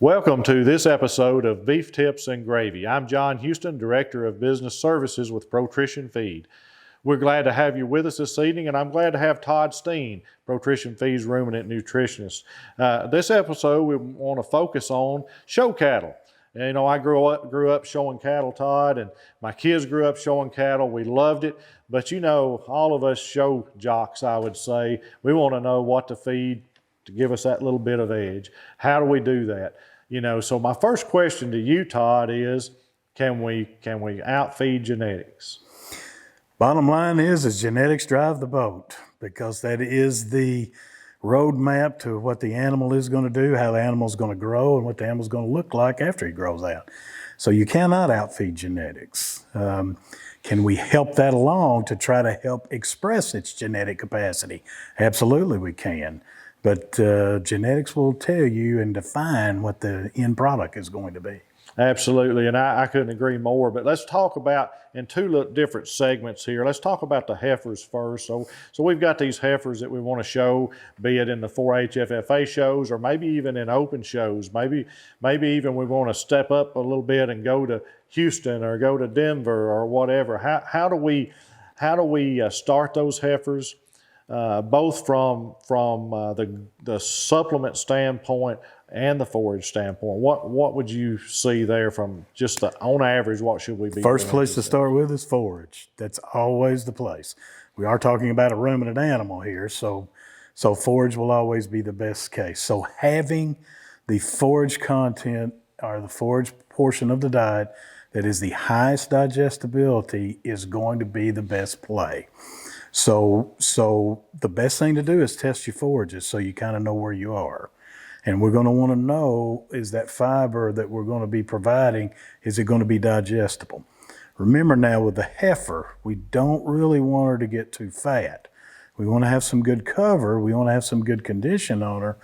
Welcome to this episode of Beef Tips and Gravy. I'm John Houston, Director of Business Services with ProTrition Feed. We're glad to have you with us this evening, and I'm glad to have Todd Steen, ProTrition Feed's ruminant nutritionist. This episode, we want to focus on show cattle. And, you know, I grew up showing cattle, Todd, and my kids grew up showing cattle. We loved it. But, you know, all of us show jocks, I would say, we want to know what to feed to give us that little bit of edge. How do we do that? You know, so my first question to you, Todd, is can we outfeed genetics? Bottom line is genetics drive the boat, because that is the roadmap to what the animal is going to do, how the animal is going to grow, and what the animal is going to look like after he grows out. So you cannot outfeed genetics. Can we help that along to try to help express its genetic capacity? Absolutely we can. But genetics will tell you and define what the end product is going to be. Absolutely, and I couldn't agree more. But let's talk about, in two different segments here, let's talk about the heifers first. So we've got these heifers that we want to show, be it in the 4-H FFA shows or maybe even in open shows. Maybe even we want to step up a little bit and go to Houston or go to Denver or whatever. How do we start those heifers? Both from the supplement standpoint and the forage standpoint. What would you see there from just on average, what should we be doing? First place to start with is forage. That's always the place. We are talking about a ruminant animal here, so forage will always be the best case. So having the forage content or the forage portion of the diet that is the highest digestibility is going to be the best play. So the best thing to do is test your forages so you kind of know where you are. And we're going to want to know, is that fiber that we're going to be providing, is it going to be digestible? Remember now, with the heifer, we don't really want her to get too fat. We want to have some good cover, we want to have some good condition on her,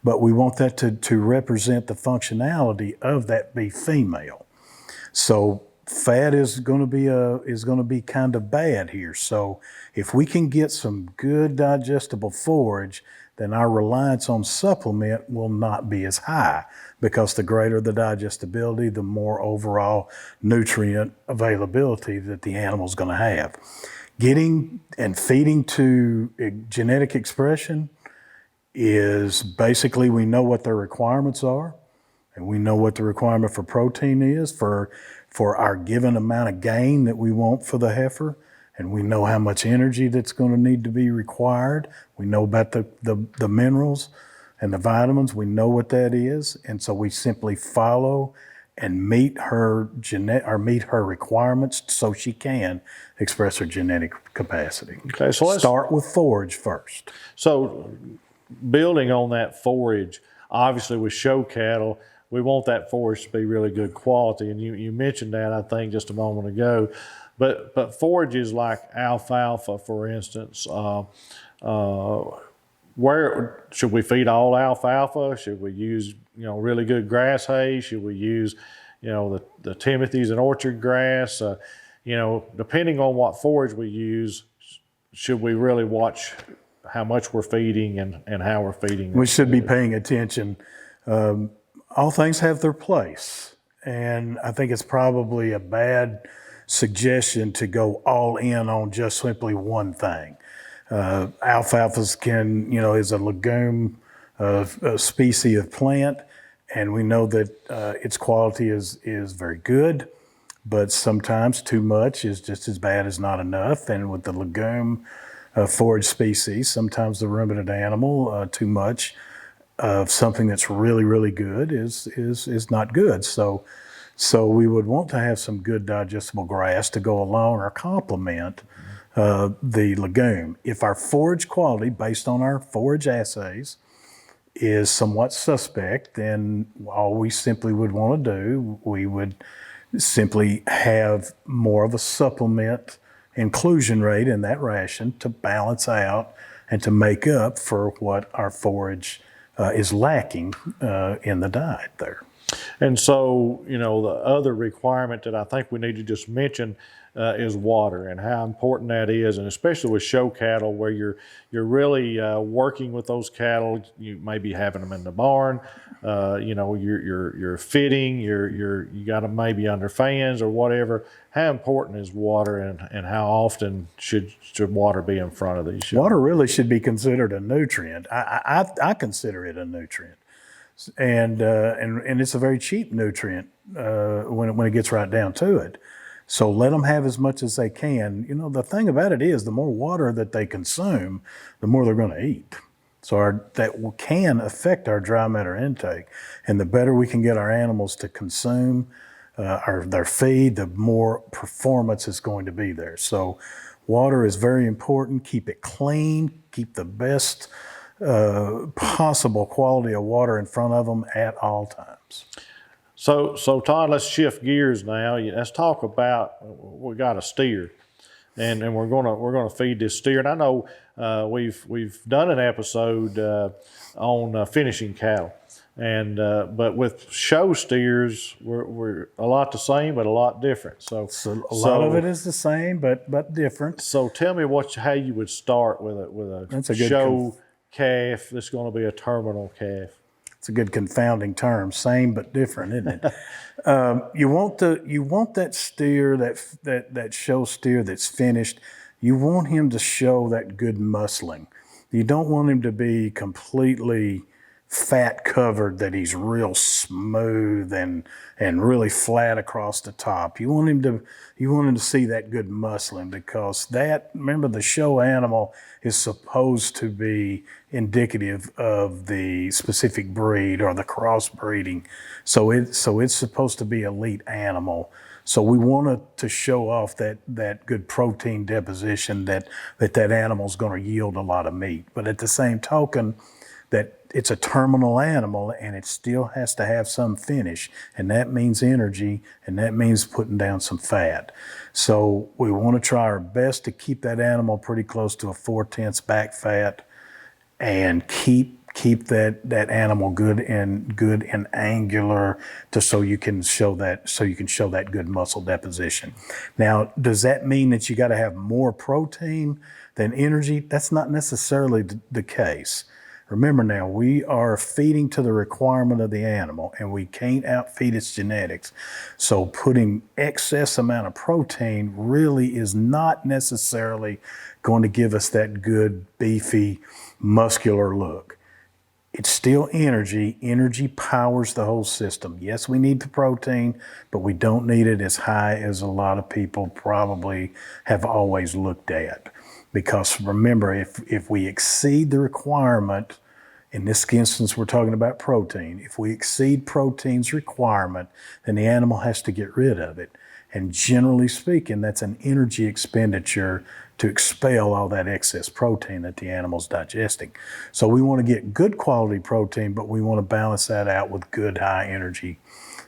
but we want that to represent the functionality of that beef female. So fat is going to be kind of bad here. So if we can get some good digestible forage, then our reliance on supplement will not be as high, because the greater the digestibility, the more overall nutrient availability that the animal is going to have. Getting and feeding to genetic expression is basically, we know what their requirements are, and we know what the requirement for protein is for our given amount of gain that we want for the heifer, and we know how much energy that's going to need to be required. We know about the minerals and the vitamins. We know what that is, and so we simply follow and meet her requirements so she can express her genetic capacity. Okay, so let's start with forage first. So building on that forage, obviously with show cattle, we want that forage to be really good quality, and you mentioned that, I think, just a moment ago. But forages like alfalfa, for instance, where should we feed all alfalfa? Should we use really good grass hay? Should we use the Timothy's and orchard grass? Depending on what forage we use, should we really watch how much we're feeding and how we're feeding? We should be paying attention. All things have their place, and I think it's probably a bad suggestion to go all in on just simply one thing. Alfalfas is a legume species of plant, and we know that its quality is very good, but sometimes too much is just as bad as not enough. And with the legume forage species, sometimes the ruminant animal, too much of something that's really, really good is not good. So we would want to have some good digestible grass to go along or complement the legume. If our forage quality, based on our forage assays, is somewhat suspect, then all we simply would want to do, we would simply have more of a supplement inclusion rate in that ration to balance out and to make up for what our forage is lacking in the diet there. And so, the other requirement that I think we need to just mention is water, and how important that is, and especially with show cattle where you're really working with those cattle. You may be having them in the barn, you know, you're fitting, you got them maybe under fans or whatever. How important is water, and how often should water be in front of these shows? Water really should be considered a nutrient. I consider it a nutrient, and it's a very cheap nutrient when it gets right down to it. So let them have as much as they can. You know, the thing about it is the more water that they consume, the more they're going to eat. So that can affect our dry matter intake. And the better we can get our animals to consume their feed, the more performance is going to be there. So water is very important. Keep it clean. Keep the best possible quality of water in front of them at all times. So Todd, let's shift gears now. Let's talk about, we got a steer, and we're gonna feed this steer. And I know we've done an episode on finishing cattle, and but with show steers, we're a lot the same but a lot different. So a lot of it is the same but different. So tell me how you would start with a show calf that's going to be a terminal calf. It's a good confounding term, same but different, isn't it? You want that steer, that show steer that's finished. You want him to show that good muscling. You don't want him to be completely fat covered, that he's real smooth and really flat across the top. You want him to see that good muscling, because remember, the show animal is supposed to be indicative of the specific breed or the crossbreeding. So it's supposed to be elite animal. So we want it to show off that good protein deposition, that animal's going to yield a lot of meat. But at the same token, that it's a terminal animal and it still has to have some finish, and that means energy, and that means putting down some fat. So we want to try our best to keep that animal pretty close to a 4/10 back fat, and keep that animal good and angular, so you can show that good muscle deposition. Now, does that mean that you got to have more protein than energy? That's not necessarily the case. Remember now, we are feeding to the requirement of the animal, and we can't outfeed its genetics. So putting excess amount of protein really is not necessarily going to give us that good, beefy, muscular look. It's still energy. Energy powers the whole system. Yes, we need the protein, but we don't need it as high as a lot of people probably have always looked at. Because remember, if we exceed the requirement, in this instance we're talking about protein, if we exceed protein's requirement, then the animal has to get rid of it. And generally speaking, that's an energy expenditure to expel all that excess protein that the animal's digesting. So we want to get good quality protein, but we want to balance that out with good high energy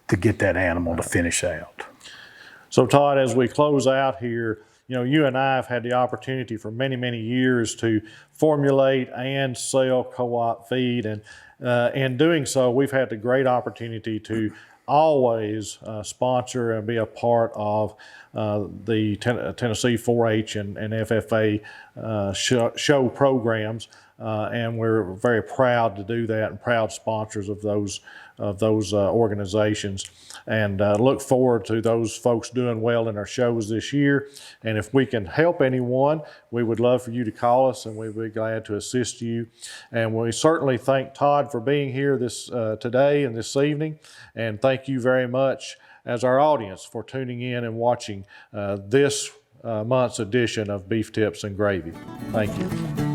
to get that animal to finish out. So Todd, as we close out here, you know, you and I have had the opportunity for many, many years to formulate and sell co-op feed. And in doing so, we've had the great opportunity to always sponsor and be a part of the Tennessee 4-H and FFA show programs. And we're very proud to do that, and proud sponsors of those organizations, and look forward to those folks doing well in our shows this year. And if we can help anyone, we would love for you to call us, and we'd be glad to assist you. And we certainly thank Todd for being here today and this evening, and thank you very much as our audience for tuning in and watching this month's edition of Beef Tips and Gravy. Thank you.